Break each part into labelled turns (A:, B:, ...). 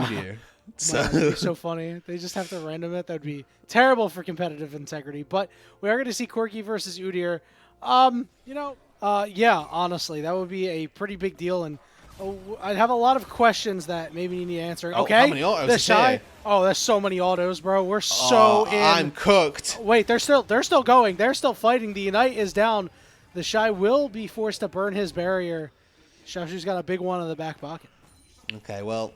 A: Udyr. So
B: that'd be so funny. They just have to random it. That'd be terrible for competitive integrity. But we are going to see Corki versus Udyr. Yeah, honestly, that would be a pretty big deal, and I'd have a lot of questions that maybe you need answering. Okay,
A: how many autos
B: the
A: is
B: Shy.
A: here?
B: Oh, there's so many autos, bro. We're so in.
A: I'm cooked.
B: Wait, they're still going. They're still fighting. The Unite is down. The Shy will be forced to burn his barrier. Xiaoshu's got a big one in the back pocket.
A: Okay, well,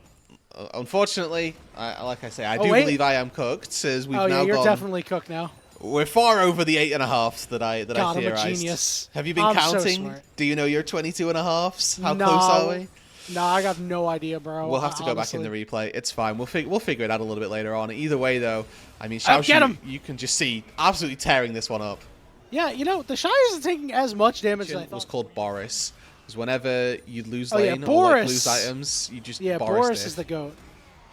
A: unfortunately, like I say, I do believe I am cooked. As we've now
B: you're
A: gone,
B: definitely cooked now.
A: We're far over the 8.5s that I
B: God,
A: theorized.
B: I'm a genius.
A: Have you been counting?
B: So
A: Do you know your 22.5s? How close are we?
B: No, I got no idea, bro.
A: We'll have to go back in the replay. It's fine. We'll figure it out a little bit later on. Either way, though, I mean, Xiaoshu, you can just see absolutely tearing this one up.
B: Yeah, the Shy isn't taking as much damage as I thought.
A: It was called Boris. Because whenever you lose lane or like, lose items, you just
B: Boris is the GOAT.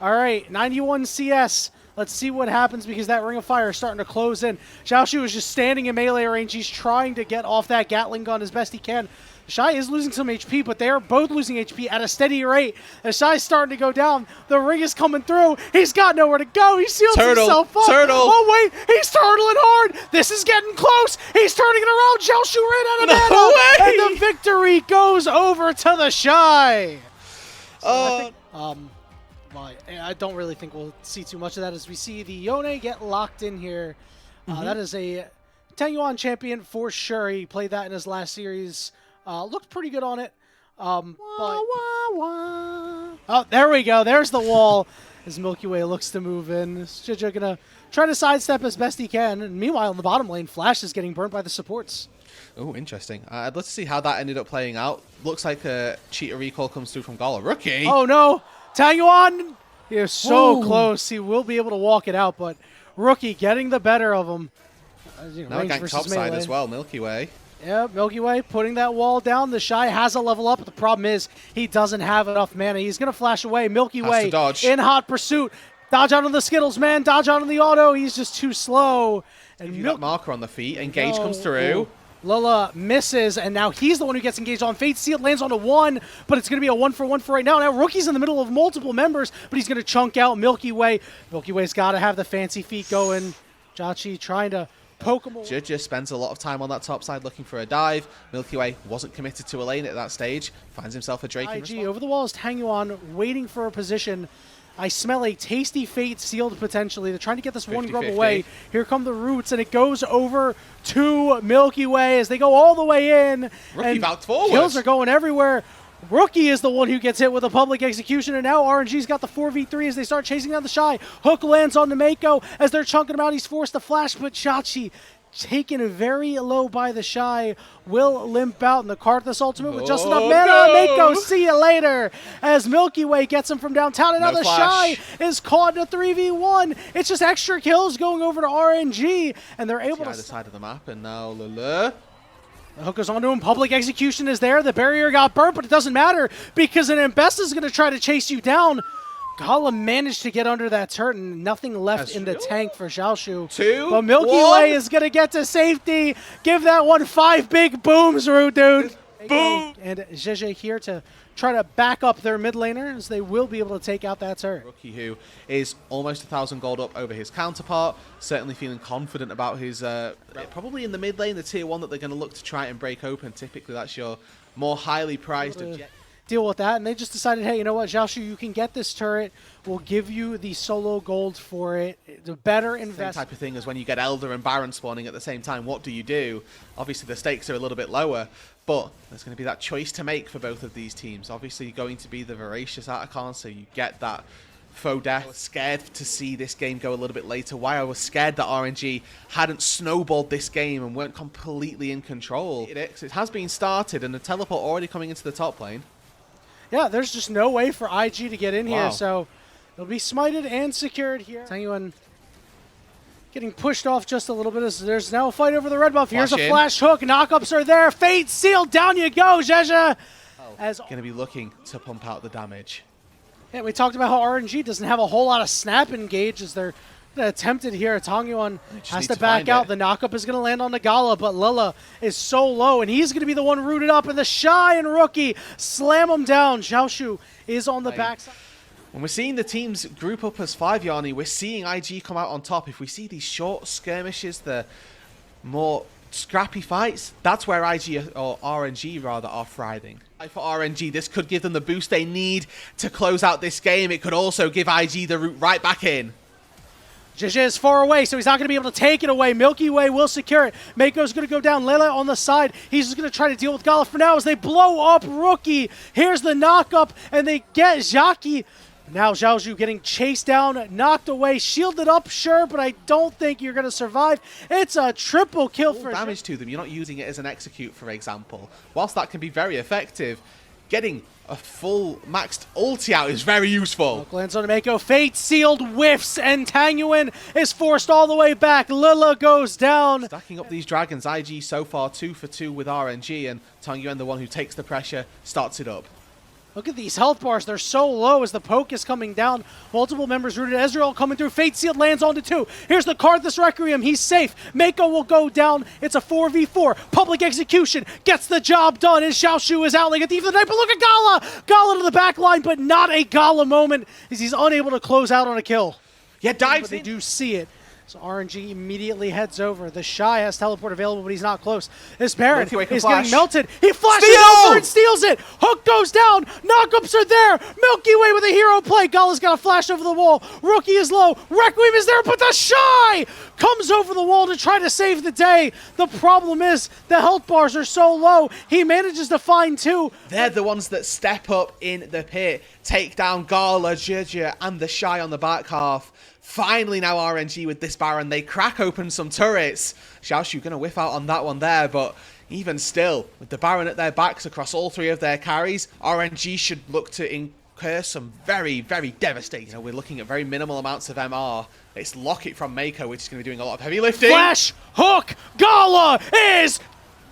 B: All right, 91 CS. Let's see what happens because that Ring of Fire is starting to close in. Xiaoshu is just standing in melee range. He's trying to get off that Gatling gun as best he can. Shy is losing some HP, but they are both losing HP at a steady rate. The Shy's starting to go down. The ring is coming through. He's got nowhere to go. He seals himself up. Oh, wait. He's turtling hard. This is getting close. He's turning it around. Xiaoshu ran out of mana. And the victory goes over to the Shy. So I don't really think we'll see too much of that as we see the Yone get locked in here. That is a Tengyuan champion for sure. He played that in his last series. Looked pretty good on it. Oh, there we go. There's the wall as Milky Way looks to move in. Shija going to try to sidestep as best he can. And meanwhile, in the bottom lane, Flash is getting burnt by the supports.
A: Oh, interesting. I'd love to see how that ended up playing out. Looks like a cheater recall comes through from Gala. Rookie!
B: Oh, no. Tengyuan is so close. He will be able to walk it out, but Rookie getting the better of him.
A: Now gank topside as well, Milky Way.
B: Yeah, Milky Way putting that wall down. The Shy has a level up, but the problem is he doesn't have enough mana. He's going to flash away. Milky Way in hot pursuit. Dodge out on the Skittles, man. Dodge out on the auto. He's just too slow. And
A: that marker on the feet. Engage comes through.
B: Lola misses, and now he's the one who gets engaged on. Fate Seal lands on a 1, but it's going to be a 1-for-1 for right now. Now Rookie's in the middle of multiple members, but he's going to chunk out Milky Way. Milky Way's got to have the fancy feet going. Jachi trying to poke him away.
A: Judge spends a lot of time on that top side looking for a dive. Milky Way wasn't committed to a lane at that stage. Finds himself a Drake.
B: IG over the wall is Tengyuan waiting for a position. I smell a tasty Fate sealed potentially. They're trying to get this 1 grub away. Here come the roots, and it goes over to Milky Way as they go all the way in.
A: Rookie bounced forward.
B: Kills are going everywhere. Rookie is the one who gets hit with a public execution, and now RNG's got the 4v3 as they start chasing down the Shy. Hook lands on the Mako as they're chunking him out. He's forced to flash, but Chachi taken very low by the Shy, will limp out in the Karthus ultimate with just enough mana on Mako. See you later as Milky Way gets him from downtown, and now the Shy is caught in a 3v1. It's just extra kills going over to RNG, and they're able to
A: either side of the map, and now Lulu.
B: The hook goes onto him. Public execution is there. The barrier got burnt, but it doesn't matter because an Embesta is going to try to chase you down. Gala managed to get under that turret, and nothing left in the tank for Xiaoshu. But Milky Way is going to get to safety. Give that one 5 big booms, Rude Dude. Boom! And Jeje here to try to back up their mid laner as they will be able to take out that turret.
A: Rookie who is almost 1,000 gold up over his counterpart. Certainly feeling confident about his, probably in the mid lane, the tier 1 that they're going to look to try and break open. Typically that's your more highly prized objective.
B: Deal with that, and they just decided, hey, you know what, Xiaoshu, you can get this turret. We'll give you the solo gold for it. The better investment.
A: Same type of thing as when you get Elder and Baron spawning at the same time. What do you do? Obviously, the stakes are a little bit lower, but there's going to be that choice to make for both of these teams. Obviously, going to be the voracious Atacon, so you get that faux death. I was scared to see this game go a little bit later. Why I was scared that RNG hadn't snowballed this game and weren't completely in control. It has been started, and the teleport already coming into the top lane.
B: Yeah, there's just no way for IG to get in here, so they'll be smited and secured here. Anyone getting pushed off just a little bit as there's now a fight over the red buff. Here's a flash hook. Knockups are there. Fate sealed. Down you go, Jeje.
A: Going to be looking to pump out the damage.
B: Yeah, we talked about how RNG doesn't have a whole lot of snap engage as they're attempted here. Tangyuan has to back out. The knockup is going to land on the Gala, but Lilla is so low, and he's going to be the one rooted up, and the Shy and Rookie slam him down. Xiaoshu is on the backside.
A: When we're seeing the teams group up as 5, Yanni, we're seeing IG come out on top. If we see these short skirmishes, the more scrappy fights, that's where IG, or RNG rather, are thriving. For RNG, this could give them the boost they need to close out this game. It could also give IG the route right back in.
B: JJ is far away, so he's not going to be able to take it away. Milky Way will secure it. Mako's going to go down. Lela on the side. He's just going to try to deal with Gala for now as they blow up Rookie. Here's the knock-up, and they get Zhaki. Now Xiaozhu getting chased down, knocked away, shielded up, sure, but I don't think you're going to survive. It's a triple kill for
A: damage to them. You're not using it as an execute, for example. Whilst that can be very effective, getting a full maxed ulti out is very useful.
B: Lands on Mako, Fate sealed, whiffs, and Tangyuan is forced all the way back. Lilla goes down.
A: Stacking up these dragons, IG so far 2 for 2 with RNG, and Tangyuan, the one who takes the pressure, starts it up.
B: Look at these health bars. They're so low as the poke is coming down. Multiple members rooted. Ezreal coming through. Fate Sealed lands onto 2. Here's the Karthus Requiem. He's safe. Mako will go down. It's a 4v4. Public execution gets the job done. And Xiaoshu is outling at the end of the night. But look at Gala. Gala to the back line, but not a Gala moment as he's unable to close out on a kill.
A: Yeah, dives
B: But
A: in.
B: they do see it. So RNG immediately heads over. The Shy has teleport available, but he's not close. This Baron is getting melted. He flashes over and steals it. Hook goes down. Knockups are there. Milky Way with a hero play. Gala's got a flash over the wall. Rookie is low. Requiem is there, but the Shy comes over the wall to try to save the day. The problem is the health bars are so low. He manages to find 2.
A: They're the ones that step up in the pit, take down Gala, Judge, and the Shy on the back half. Finally now RNG with this Baron, they crack open some turrets. Xiaoshu going to whiff out on that one there, but even still, with the Baron at their backs across all 3 of their carries, RNG should look to incur some very, very devastating. You know, we're looking at very minimal amounts of MR. It's Locket from Mako, which is going to be doing a lot of heavy lifting.
B: Flash, hook, Gala is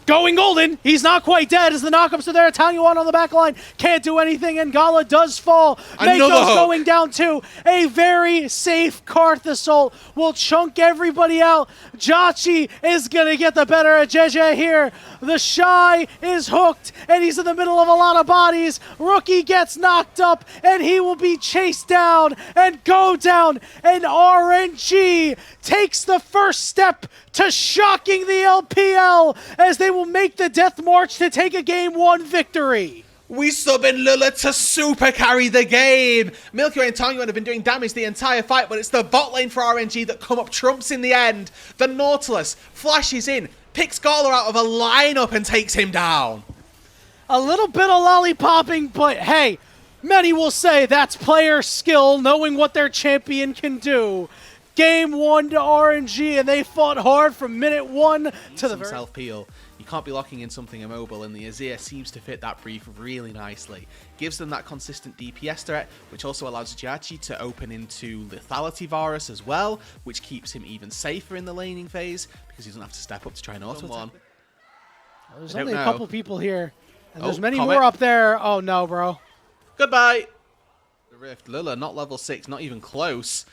B: going golden. He's not quite dead as the knockups are there. Tangyuan on the back line can't do anything, and Gala does fall. Mako's going down too. A very safe Karth assault will chunk everybody out. Jachi is going to get the better of Jeje here. The Shy is hooked, and he's in the middle of a lot of bodies. Rookie gets knocked up, and he will be chased down and go down. And RNG takes the first step to shocking the LPL as they will make the death march to take a Game 1 victory.
A: We sub in Lula to super carry the game. Milky Way and Tangyuan have been doing damage the entire fight, but it's the bot lane for RNG that come up trumps in the end. The Nautilus flashes in, picks Gala out of a lineup and takes him down.
B: A little bit of lollipopping, but hey, many will say that's player skill, knowing what their champion can do. Game 1 to RNG, and they fought hard from minute 1 to the very...
A: Self-peel. You can't be locking in something immobile, and the Azir seems to fit that brief really nicely. Gives them that consistent DPS threat, which also allows Jiachi to open into Lethality Varus as well, which keeps him even safer in the laning phase, because he doesn't have to step up to try and auto-attack.
B: There's only a couple people here, and there's many
A: Comet.
B: more up there. Oh no, bro.
A: Goodbye! The Rift. Lula, not level 6, not even close.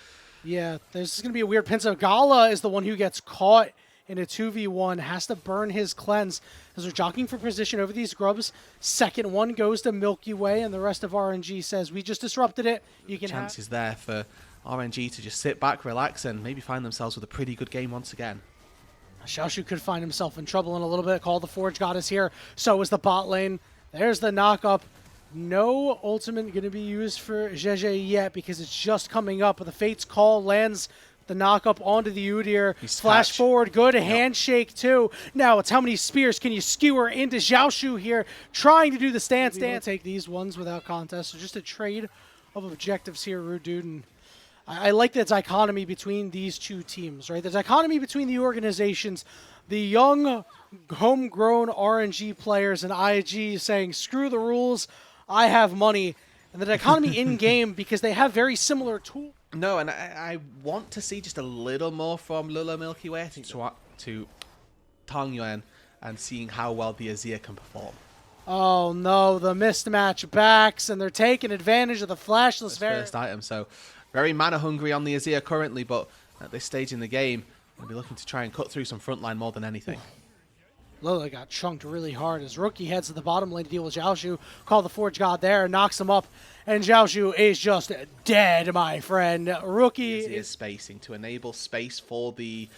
B: Yeah, there's going to be a weird pin. So Gala is the one who gets caught in a 2v1, has to burn his cleanse as they're jockeying for position over these grubs. Second one goes to Milky Way, and the rest of RNG says, we just disrupted it. You can
A: Chance is there for RNG to just sit back, relax, and maybe find themselves with a pretty good game once again.
B: Xiaoshu could find himself in trouble in a little bit. Call the Forge Goddess here. So is the bot lane. There's the knock-up. No ultimate going to be used for Jeje yet because it's just coming up. But the Fate's Call lands the knock-up onto the Udyr. Flash forward. Good handshake, too. Now, it's how many spears can you skewer into Xiaoshu here, trying to do the stance. Take these ones without contest. So just a trade of objectives here, Rude Dude. And I like the dichotomy between these two teams, right? The dichotomy between the organizations, the young, homegrown RNG players and IG saying, screw the rules, I have money. And the dichotomy in-game because they have very similar tools.
A: No, and I want to see just a little more from Lula Milky Way, I think, to Tangyuan and seeing how well the Azir can perform.
B: Oh no, the mismatch backs, and they're taking advantage of the flashless
A: first item, so very mana hungry on the Azir currently, but at this stage in the game, they'll be looking to try and cut through some frontline more than anything.
B: Lilla got chunked really hard as Rookie heads to the bottom lane to deal with Xiaoshu. Call the Forge God there, knocks him up, and Xiaoshu is just dead, my friend. Rookie
A: is spacing to enable space for the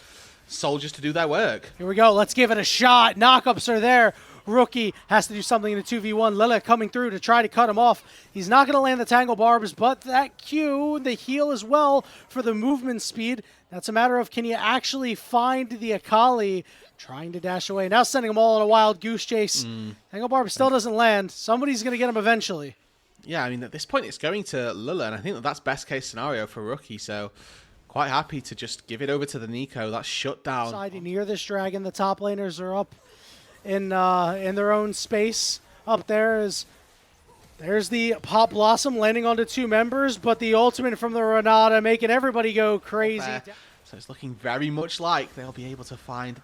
A: soldiers to do their work.
B: Here we go. Let's give it a shot. Knockups are there. Rookie has to do something in a 2v1. Lilla coming through to try to cut him off. He's not going to land the Tangle Barbs, but that Q, the heal as well for the movement speed. That's a matter of can you actually find the Akali trying to dash away. Now sending them all on a wild goose chase. Tangle Barb still doesn't land. Somebody's going to get him eventually.
A: Yeah, I mean, at this point it's going to Lilla, and I think that's best case scenario for Rookie, so quite happy to just give it over to the Nico. That's shut down.
B: Side near this dragon, the top laners are up in their own space. Up there's the Pop Blossom landing onto 2 members, but the ultimate from the Renata making everybody go crazy.
A: So it's looking very much like they'll be able to find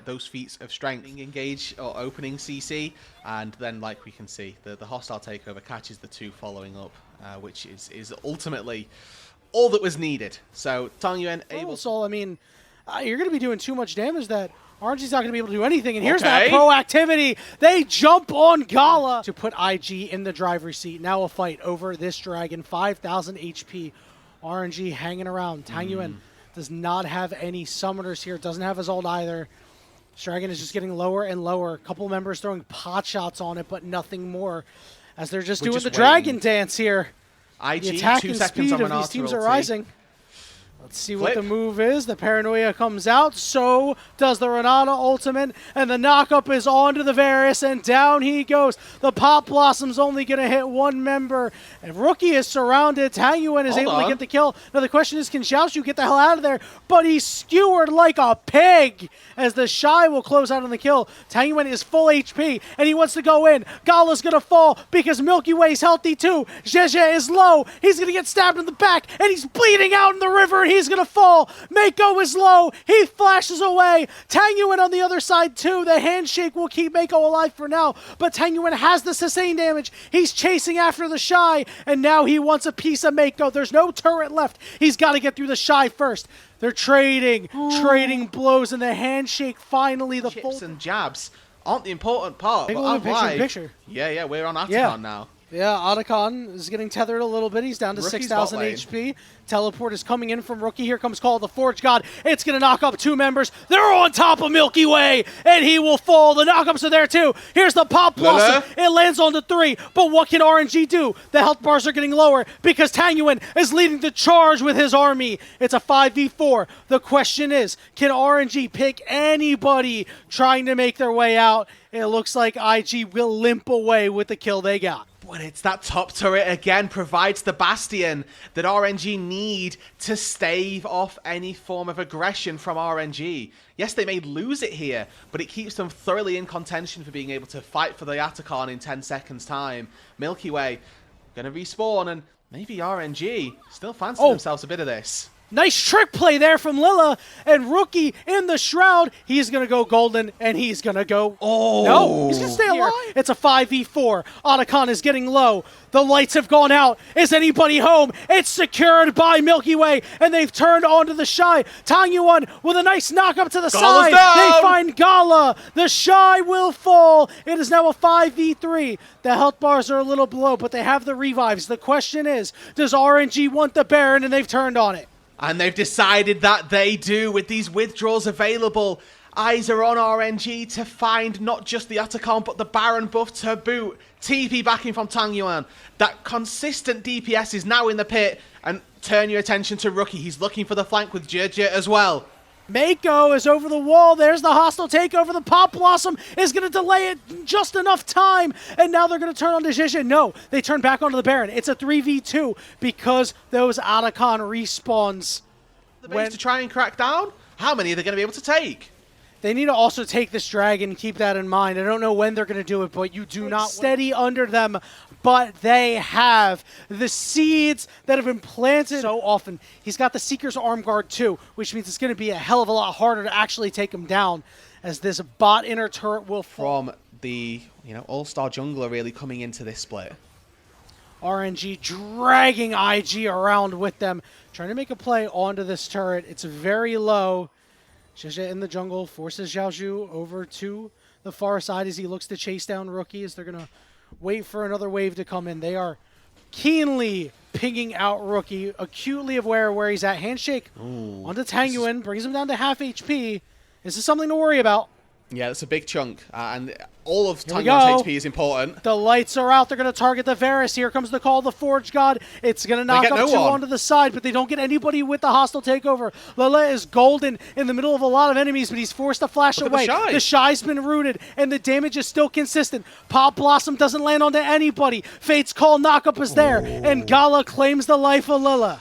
A: those feats of strength, engage or opening CC, and then like we can see, the hostile takeover catches the 2 following up, which is ultimately all that was needed. So Tangyuan able.
B: So I mean, you're going to be doing too much damage that RNG's not going to be able to do anything. And here's that proactivity. They jump on Gala to put IG in the driver's seat. Now a fight over this dragon. 5,000 HP. RNG hanging around. Tangyuan does not have any summoners here. Doesn't have his ult either. This dragon is just getting lower and lower. A couple members throwing pot shots on it, but nothing more. As they're just doing the dragon dance here.
A: IG,
B: the attack
A: 2
B: and
A: seconds
B: speed
A: on
B: of these teams
A: ulti.
B: are rising. Let's see what the move is. The Paranoia comes out. So does the Renata ultimate. And the knockup is on to the Varus. And down he goes. The Pop Blossom's only going to hit 1 member. And Rookie is surrounded. Tangyuan is able to get the kill. Now the question is, can Xiaoshu get the hell out of there? But he's skewered like a pig. As the Shy will close out on the kill. Tangyuan is full HP. And he wants to go in. Gala's going to fall because Milky Way's healthy too. Zhezhe is low. He's going to get stabbed in the back. And he's bleeding out in the river. He's going to fall. Mako is low. He flashes away. Tangyuan on the other side too. The handshake will keep Mako alive for now. But Tangyuan has the sustained damage. He's chasing after the Shy. And now he wants a piece of Mako. There's no turret left. He's got to get through the Shy first. They're trading blows, and the handshake finally the
A: chips and jabs aren't the important part.
B: Take a
A: but
B: look
A: I'm
B: at picture.
A: Yeah, we're on Atacon now.
B: Yeah, Otacon is getting tethered a little bit. He's down to 6,000 HP. Teleport is coming in from Rookie. Here comes Call of the Forge God. It's going to knock up 2 members. They're on top of Milky Way, and he will fall. The knockups are there too. Here's the Pop Blossom. It lands onto 3, but what can RNG do? The health bars are getting lower because Tangyuan is leading the charge with his army. It's a 5v4. The question is, can RNG pick anybody trying to make their way out? It looks like IG will limp away with the kill they got.
A: But it's that top turret again provides the bastion that RNG need to stave off any form of aggression from RNG. Yes, they may lose it here, but it keeps them thoroughly in contention for being able to fight for the Atacon in 10 seconds time. Milky Way gonna respawn, and maybe RNG still fancy themselves a bit of this.
B: Nice trick play there from Lilla, and Rookie in the Shroud. He's going to go golden, and he's going to go... No, he's going to stay alive. It's a 5v4. Otacon is getting low. The lights have gone out. Is anybody home? It's secured by Milky Way, and they've turned onto the Shy. Tangyuan with a nice knock up to the side. They find Gala. The Shy will fall. It is now a 5v3. The health bars are a little below, but they have the revives. The question is, does RNG want the Baron? And they've turned on it.
A: And they've decided that they do. With these withdrawals available, eyes are on RNG to find not just the Atacon, but the Baron buff to boot. TP backing from Tangyuan. That consistent DPS is now in the pit. And turn your attention to Rookie. He's looking for the flank with Jurjit as well.
B: Mako is over the wall. There's the hostile takeover. The Pop Blossom is going to delay it just enough time. And now they're going to turn on to Zhezhe. No, they turn back onto the Baron. It's a 3v2 because those Otacon respawns.
A: The base to try and crack down? How many are they going to be able to take?
B: They need to also take this dragon. Keep that in mind. I don't know when they're going to do it, but you do not steady under them. But they have the seeds that have been planted so often. He's got the Seeker's Arm Guard too, which means it's going to be a hell of a lot harder to actually take him down, as this bot inner turret will fall.
A: From the all-star jungler really coming into this split.
B: RNG dragging IG around with them, trying to make a play onto this turret. It's very low. Zheje in the jungle forces Xiaozhu over to the far side as he looks to chase down Rookie as they're going to wait for another wave to come in. They are keenly pinging out Rookie, acutely aware where he's at. Handshake onto Tangyuan, brings him down to half HP. This is something to worry about.
A: Yeah, that's a big chunk, and all of Tangyuan's HP is important.
B: The lights are out. They're going to target the Varus. Here comes the call, the Forge God. It's going to knock up two onto the side, but they don't get anybody with the hostile takeover. Lele is golden in the middle of a lot of enemies, but he's forced to flash away. The Shy's been rooted, and the damage is still consistent. Pop Blossom doesn't land onto anybody. Fate's Call knockup is there, and Gala claims the life of Lele.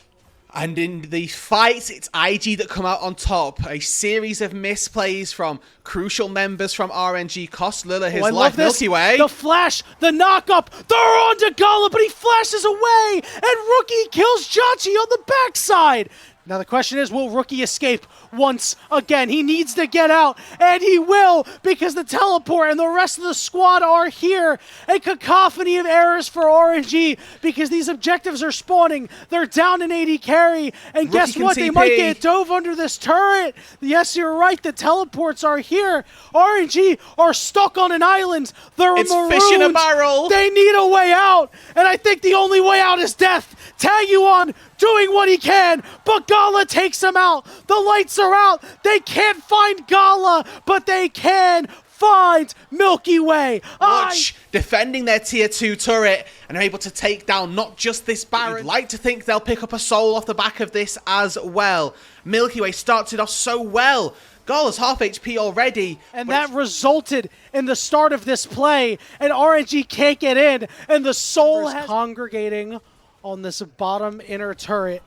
A: And in the fight, it's IG that come out on top. A series of misplays from crucial members from RNG cost Lille his life. Milky Way.
B: The flash, the knockup. They're on to Gala, but he flashes away, and Rookie kills Chachi on the backside. Now the question is, will Rookie escape once again? He needs to get out, and he will, because the teleport and the rest of the squad are here. A cacophony of errors for RNG, because these objectives are spawning. They're down an 80 carry, and guess what? They might get dove under this turret. Yes, you're right, the teleports are here. RNG are stuck on an island. They're marooned.
A: Fish in a barrel.
B: They need a way out, and I think the only way out is death. Tangyuan doing what he can, but Gala takes him out. The lights are out. They can't find Gala, but they can find Milky Way.
A: Watch defending their tier 2 turret and are able to take down not just this Baron. I'd like to think they'll pick up a soul off the back of this as well. Milky Way started off so well. Gala's half HP already.
B: And that resulted in the start of this play, and RNG can't get in, and the soul is congregating on this bottom inner turret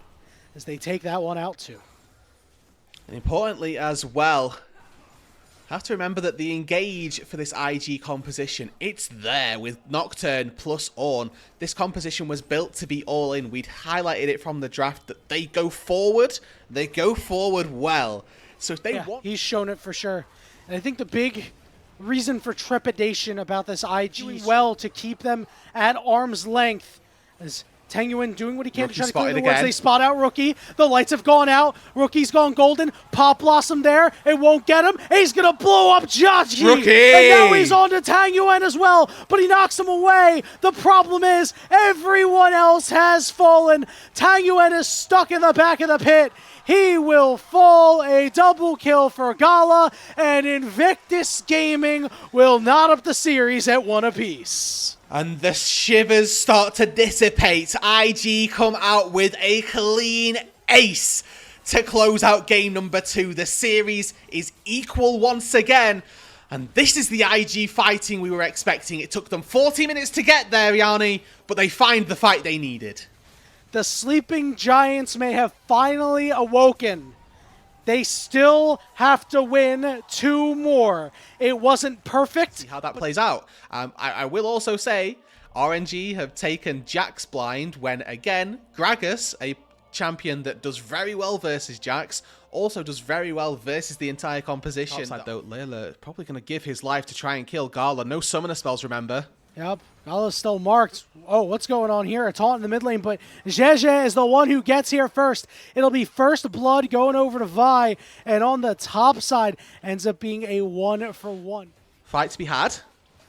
B: as they take that one out too.
A: And importantly as well, have to remember that the engage for this IG composition, it's there with Nocturne plus Ornn. This composition was built to be all in. We'd highlighted it from the draft that they go forward well. So if they want...
B: He's shown it for sure. And I think the big reason for trepidation about this IG is well to keep them at arm's length as Tangyuan doing what he can to try to clear the woods. They spot out Rookie. The lights have gone out. Rookie's gone golden. Pop Blossom there. It won't get him. He's going to blow up Chachi.
A: Rookie!
B: And now he's on to Tangyuan as well, but he knocks him away. The problem is everyone else has fallen. Tangyuan is stuck in the back of the pit. He will fall. A double kill for Gala, and Invictus Gaming will knot up the series at 1 apiece.
A: And the shivers start to dissipate. IG come out with a clean ace to close out game number 2. The series is equal once again. And this is the IG fighting we were expecting. It took them 40 minutes to get there, Yanni, but they find the fight they needed.
B: The sleeping giants may have finally awoken. They still have to win 2 more. It wasn't perfect.
A: See how that plays out. I will also say RNG have taken Jax blind when, again, Gragas, a champion that does very well versus Jax, also does very well versus the entire composition. Outside, though, Layla probably going to give his life to try and kill Gala. No summoner spells, remember.
B: Yep, Gala's still marked. Oh, what's going on here? A taunt in the mid lane, but Zheje is the one who gets here first. It'll be first blood going over to Vi, and on the top side ends up being a 1-for-1.
A: Fight to be had.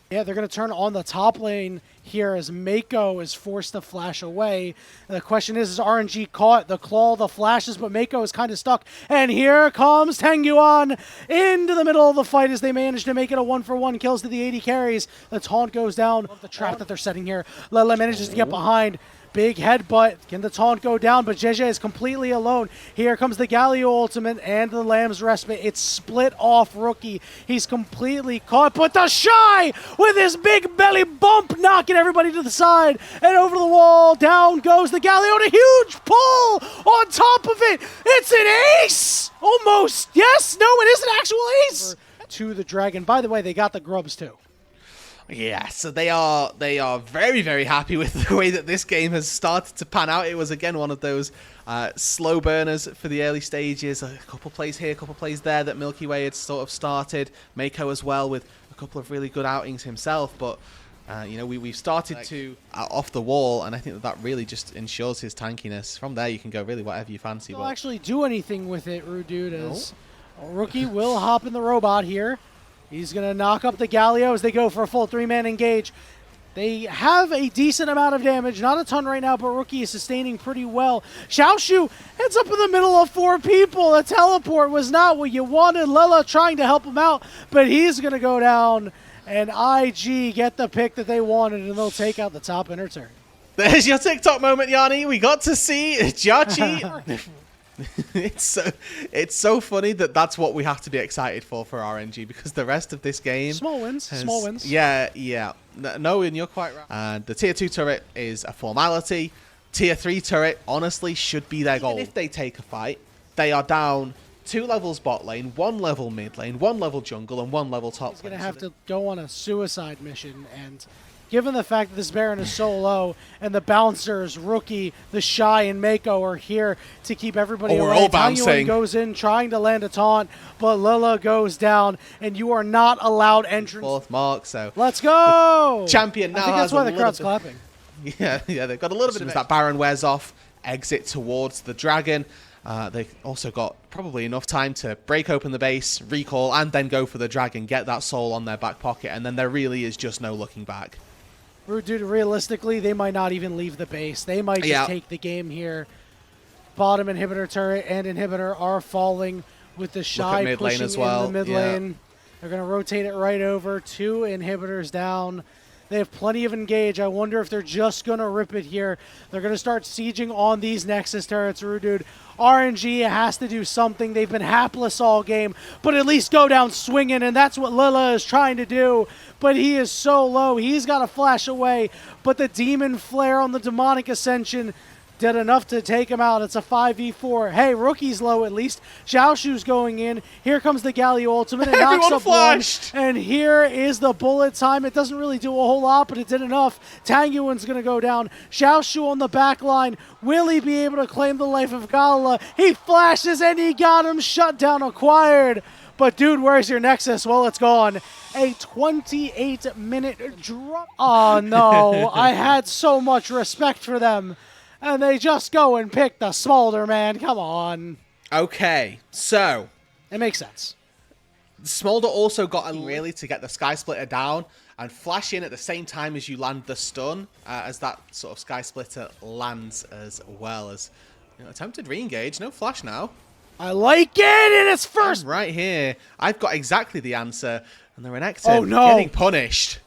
B: Yeah, they're going to turn on the top lane here as Mako is forced to flash away. The question is RNG caught the claw, the flashes, but Mako is kind of stuck. And here comes Tangyuan into the middle of the fight as they manage to make it a 1-for-1. Kills to the 80 carries. The taunt goes down. The trap that they're setting here. Lele manages to get behind. Big headbutt. Can the taunt go down? But Zheje is completely alone. Here comes the Galio ultimate and the Lamb's Respite. It's split off Rookie. He's completely caught. But the Shy with his big belly bump knocking everybody to the side. And over the wall. Down goes the Galio. And a huge pull on top of it. It's an ace! Almost. Yes. No, it is an actual ace. To the Dragon. By the way, they got the grubs too.
A: Yeah, so they are very, very happy with the way that this game has started to pan out. It was, again, one of those slow burners for the early stages. A couple plays here, a couple plays there that Milky Way had sort of started. Mako as well with a couple of really good outings himself. But, you know, we've started to off the wall, and I think that really just ensures his tankiness. From there, you can go really whatever you fancy.
B: Don't actually do anything with it, Rude Dude, as Well, Rookie will hop in the robot here. He's going to knock up the Galio as they go for a full 3-man engage. They have a decent amount of damage, not a ton right now, but Rookie is sustaining pretty well. Xiaoshu ends up in the middle of 4 people. The teleport was not what you wanted. Lilla trying to help him out, but he's going to go down, and IG get the pick that they wanted, and they'll take out the top inner turret.
A: There's your TikTok moment, Yanni. We got to see Jiachi. It's so funny that that's what we have to be excited for RNG, because the rest of this game...
B: Small wins.
A: Yeah. No, and you're quite right. And the tier 2 turret is a formality. Tier 3 turret, honestly, should be their goal. Even if they take a fight, they are down 2 levels bot lane, 1 level mid lane, 1 level jungle, and 1 level top lane.
B: He's going to have to go on a suicide mission, and given the fact that this Baron is so low, and the bouncers, Rookie, the Shy, and Mako are here to keep everybody away.
A: We're all bouncing.
B: Goes in trying to land a taunt, but Lilla goes down, and you are not allowed entrance.
A: 4th mark, so...
B: Let's go!
A: Champion now
B: I think
A: has
B: that's why the crowd's clapping.
A: Yeah, they've got a little bit of that Baron wears off, exit towards the Dragon. They've also got probably enough time to break open the base, recall, and then go for the Dragon, get that soul on their back pocket, and then there really is just no looking back.
B: Dude, realistically, they might not even leave the base. They might just take the game here. Bottom inhibitor turret and inhibitor are falling with the Shy pushing
A: as well.
B: in the mid lane. They're going to rotate it right over. 2 inhibitors down. They have plenty of engage. I wonder if they're just going to rip it here. They're going to start sieging on these Nexus turrets, Dude. RNG has to do something. They've been hapless all game, but at least go down swinging, and that's what Lilla is trying to do. But he is so low. He's got to flash away, but the Demon Flare on the Demonic Ascension did enough to take him out. It's a 5v4. Hey, Rookie's low at least. Xiaoshu's going in. Here comes the Galio ultimate. It knocks up
A: flashed.
B: 1. And here is the bullet time. It doesn't really do a whole lot, but it did enough. Tang Yuan's going to go down. Xiaoshu on the back line. Will he be able to claim the life of Gala? He flashes and he got him. Shut down acquired. But dude, where's your Nexus? Well, it's gone. A 28-minute drop. Oh no, I had so much respect for them. And they just go and pick the Smolder, man. Come on.
A: Okay, so...
B: It makes sense.
A: Smolder also got a really to get the Sky Splitter down and flash in at the same time as you land the stun, as that sort of Sky Splitter lands as well as... attempted re-engage, no flash now.
B: I like it, and it's first.
A: I'm right here. I've got exactly the answer, and the Renekton getting punished.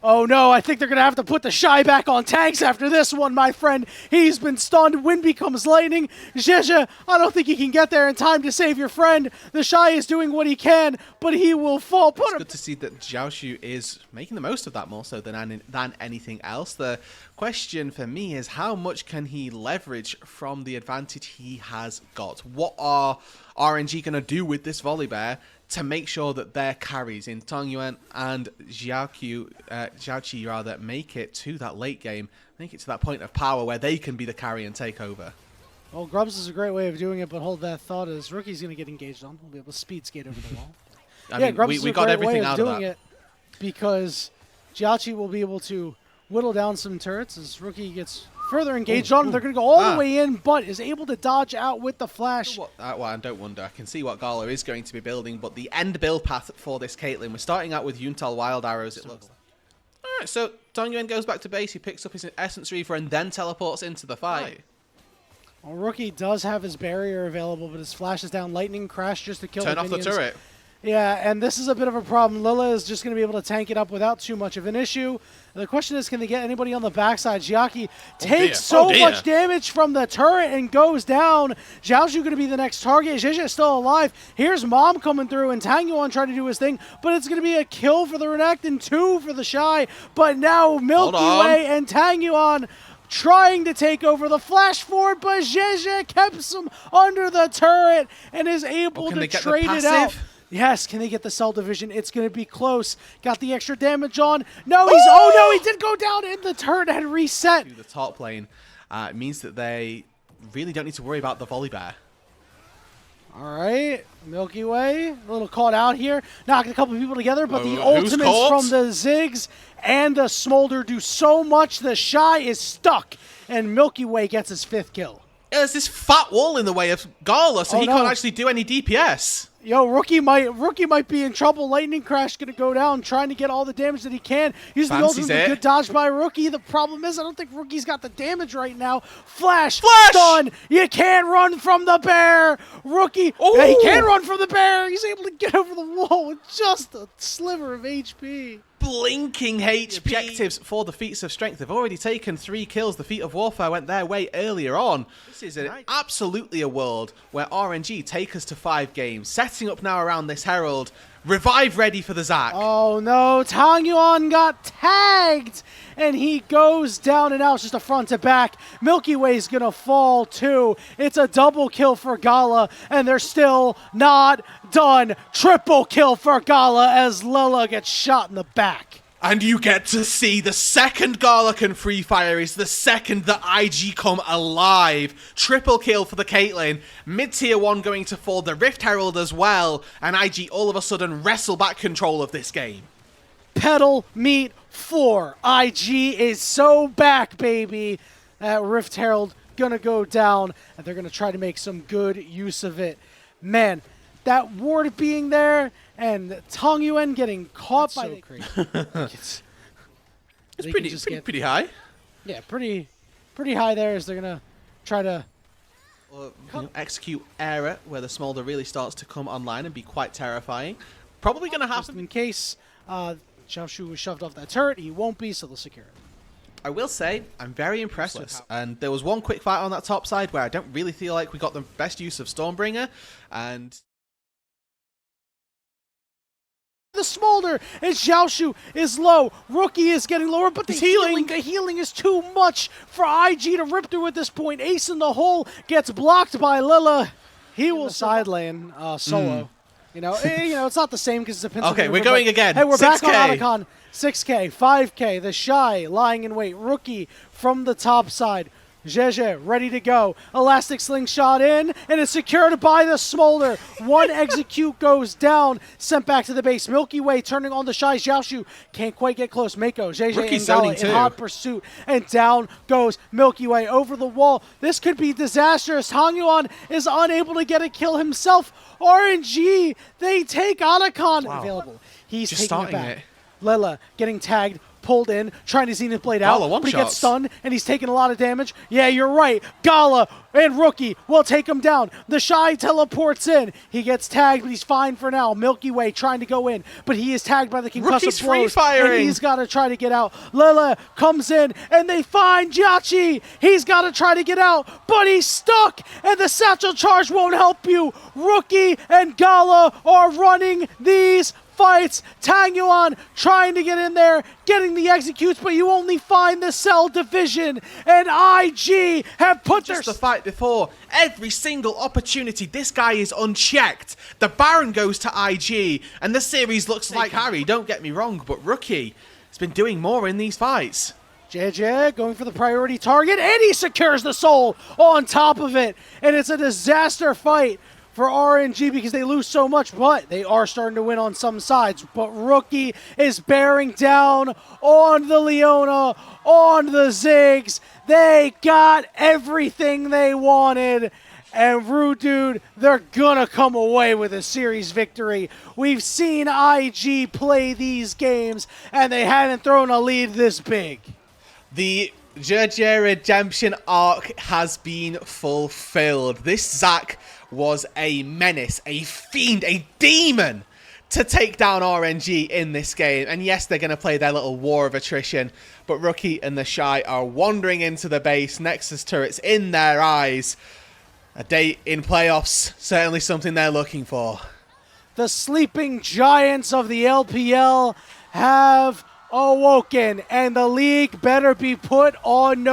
B: Oh no, I think they're going to have to put the Shy back on tanks after this one, my friend. He's been stunned. Wind becomes lightning. Zhezhe, I don't think he can get there in time to save your friend. The Shy is doing what he can, but he will fall.
A: It's good to see that Xiaoshu is making the most of that more so than anything else. The question for me is how much can he leverage from the advantage he has got? What are RNG going to do with this Volibear to make sure that their carries in Tongyuan and Xiaoqi rather make it to that late game, make it to that point of power where they can be the carry and take over?
B: Well, Grubs is a great way of doing it, but hold that thought as Rookie's going to get engaged on. We'll be able to speed skate over the wall.
A: I mean,
B: Grubs
A: we got everything out of that.
B: It because Jiachi will be able to whittle down some turrets as Rookie gets further engaged on. They're going to go all the way in, but is able to dodge out with the flash.
A: Well, I don't wonder. I can see what Gala is going to be building, but the end build path for this Caitlyn, we're starting out with Yuntal Wild Arrows, it looks like. Alright, so Tongyuan goes back to base, he picks up his Essence Reaver and then teleports into the fight.
B: Well, Rookie does have his barrier available, but his flash is down. Lightning Crash just to kill
A: Turn off the turret.
B: Yeah, and this is a bit of a problem. Lilla is just going to be able to tank it up without too much of an issue. The question is, can they get anybody on the backside? Xiaki takes so much damage from the turret and goes down. Xiaoshu going to be the next target. Zhezhe is still alive. Here's Mom coming through, and Tang Yuan trying to do his thing, but it's going to be a kill for the Renekton, 2 for the Shy. But now Milky Way and Tang Yuan trying to take over the flash forward, but Zhezhe keeps him under the turret and is able to trade it out. Yes, can they get the cell division? It's going to be close. Got the extra damage on. No, he's... Oh, no, he did go down, and the turret had reset.
A: To the top lane. It means that they really don't need to worry about the Volibear.
B: All right, Milky Way, a little caught out here. Knocking a couple people together, but the ultimates from the Ziggs and the Smolder do so much. The Shy is stuck, and Milky Way gets his 5th kill.
A: there's this fat wall in the way of Gala, so he can't actually do any DPS.
B: Yo, Rookie might be in trouble. Lightning Crash gonna go down, trying to get all the damage that he can. Using the ultimate, good dodge by Rookie. The problem is, I don't think Rookie's got the damage right now. Flash! Stun! You can't run from the bear! Rookie, yeah, he can run from the bear! He's able to get over the wall with just a sliver of HP.
A: Blinking HP. Objectives for the Feats of Strength. They've already taken 3 kills. The Feat of Warfare went their way earlier on. This is absolutely a world where RNG take us to 5 games. Setting up now around this Herald. Revive ready for the Zac.
B: Oh no, Tang Yuan got tagged, and he goes down and out, just a front to back. Milky Way's gonna fall too. It's a double kill for Gala, and they're still not done. Triple kill for Gala as Lilla gets shot in the back.
A: And you get to see the second Gala can free fire is the second that IG come alive. Triple kill for the Caitlyn. Mid-tier 1 going to fall, the Rift Herald as well. And IG all of a sudden wrestle back control of this game.
B: Pedal Meet 4. IG is so back, baby. Rift Herald gonna go down, and they're gonna try to make some good use of it. Man, that ward being there, and Tang Yuan getting caught by
A: it's pretty high.
B: Yeah, pretty high there as they're gonna try to
A: execute Era, where the Smolder really starts to come online and be quite terrifying. Probably gonna happen
B: in case Xiaoshu was shoved off that turret. He won't be, so they'll secure it.
A: I will say, I'm very impressed with how, and there was one quick fight on that top side where I don't really feel like we got the best use of Stormbringer, and
B: the Smolder, and Xiaoshu is low. Rookie is getting lower, but the healing is too much for IG to rip through at this point. Ace in the hole gets blocked by Lilla. He will side lane solo. You know, it's not the same because it's a Prince.
A: Okay, we're going again.
B: Hey, we're
A: 6K.
B: back on Otacon. 6K, 5K, the Shy lying in wait. Rookie from the top side. Jeje ready to go. Elastic slingshot in, and it's secured by the Smolder. One execute goes down, sent back to the base. Milky Way turning on the Shy. Xiaoshu can't quite get close. Mako, Jeje, and Gala in hot pursuit, and down goes Milky Way over the wall. This could be disastrous. Tang Yuan is unable to get a kill himself. RNG, they take Otacon. Available. He's just taking it back. Lilla getting tagged, pulled in, trying to Zenith Blade out, but he gets stunned, and he's taking a lot of damage. Yeah, you're right. Gala and Rookie will take him down. The Shy teleports in. He gets tagged, but he's fine for now. Milky Way trying to go in, but he is tagged by the concussive blows, and he's got to try to get out. Lilla comes in, and they find Jiachi. He's got to try to get out, but he's stuck, and the satchel charge won't help you. Rookie and Gala are running these fights. Tang Yuan trying to get in there, getting the executes, but you only find the Cell division, and IG have put
A: just the fight before. Every single opportunity, this guy is unchecked. The Baron goes to IG, and the series looks like Harry, don't get me wrong, but Rookie has been doing more in these fights.
B: JJ going for the priority target, and he secures the soul on top of it, and it's a disaster fight for RNG because they lose so much, but they are starting to win on some sides. But Rookie is bearing down on the Leona, on the Ziggs. They got everything they wanted. And Rude Dude, they're gonna come away with a series victory. We've seen IG play these games, and they haven't thrown a lead this big.
A: The JJ Redemption arc has been fulfilled. This Zac was a menace, a fiend, a demon to take down RNG in this game. And yes, they're going to play their little war of attrition, but Rookie and the Shy are wandering into the base, Nexus turrets in their eyes. A day in playoffs, certainly something they're looking for.
B: The sleeping giants of the LPL have awoken, and the league better be put on notice.